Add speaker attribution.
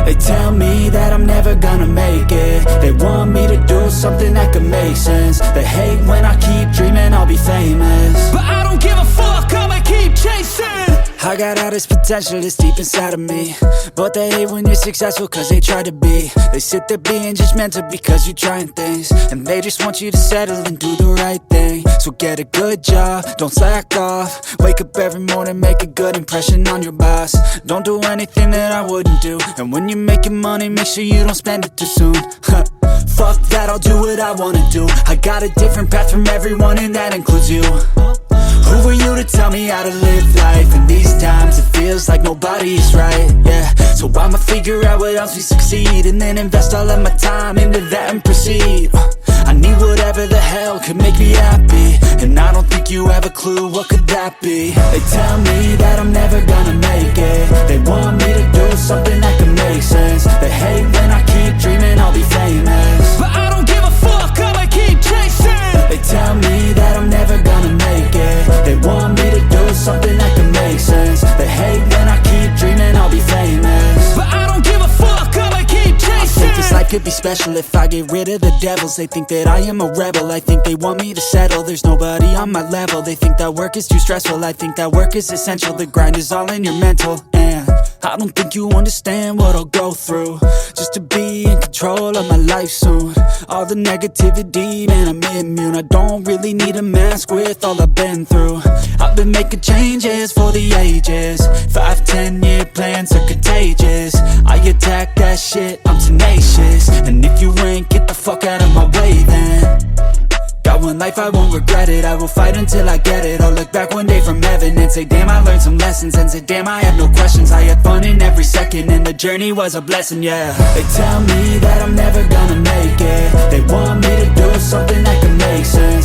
Speaker 1: They tell me that I'm never gonna make it. They want me to do something that could make sense. They hate when I keep dreaming I'll be famous,
Speaker 2: but I don't give a fuck, I'ma keep chasing.
Speaker 1: I got all this potential that's deep inside of me, but they hate when you're successful cause they try to be. They sit there being judgmental because you're trying things, and they just want you to settle and do the right thing. So get a good job, don't slack off. Wake up every morning, make a good impression on your boss. Don't do anything that I wouldn't do, and when you're making money, make sure you don't spend it too soon. Fuck that, I'll do what I wanna do. I got a different path from everyone and that includes you. Who are you to tell me how to live life? In these times it feels like nobody is right, yeah. So I'ma figure out what else we succeed, and then invest all of my time into that and proceed. I need whatever the hell could make me happy, and I don't think you have a clue what could that be. They tell me that I'm never gonna make it. They want me to do something that could make sense. They hate when I keep dreaming I'll be famous,
Speaker 2: but I don't give a fuck, I'ma keep chasing.
Speaker 1: They tell me that I'm never gonna make it. They want me to do something that can make sense. They hate when I keep dreaming I'll be famous,
Speaker 2: but I don't give a fuck, I'ma keep chasing.
Speaker 1: I think this life could be special if I get rid of the devils. They think that I am a rebel, I think they want me to settle. There's nobody on my level. They think that work is too stressful, I think that work is essential. The grind is all in your mental, and I don't think you understand what I'll go through just to be in control of my life soon. All the negativity, man, I'm immune. I don't really need a mask with all I've been through. I've been making changes for the ages. 5-10 year plans are contagious. I attack that shit, I'm tenacious. And if you ain't, get the fuck out of my way then. Got one life, I won't regret it. I will fight until I get it. I'll look back one day from heaven and say, damn, I learned some lessons. And say, damn, I have no questions. I had fun in every second, and the journey was a blessing, yeah. They tell me that I'm never gonna make it. They want me to do something that can make sense.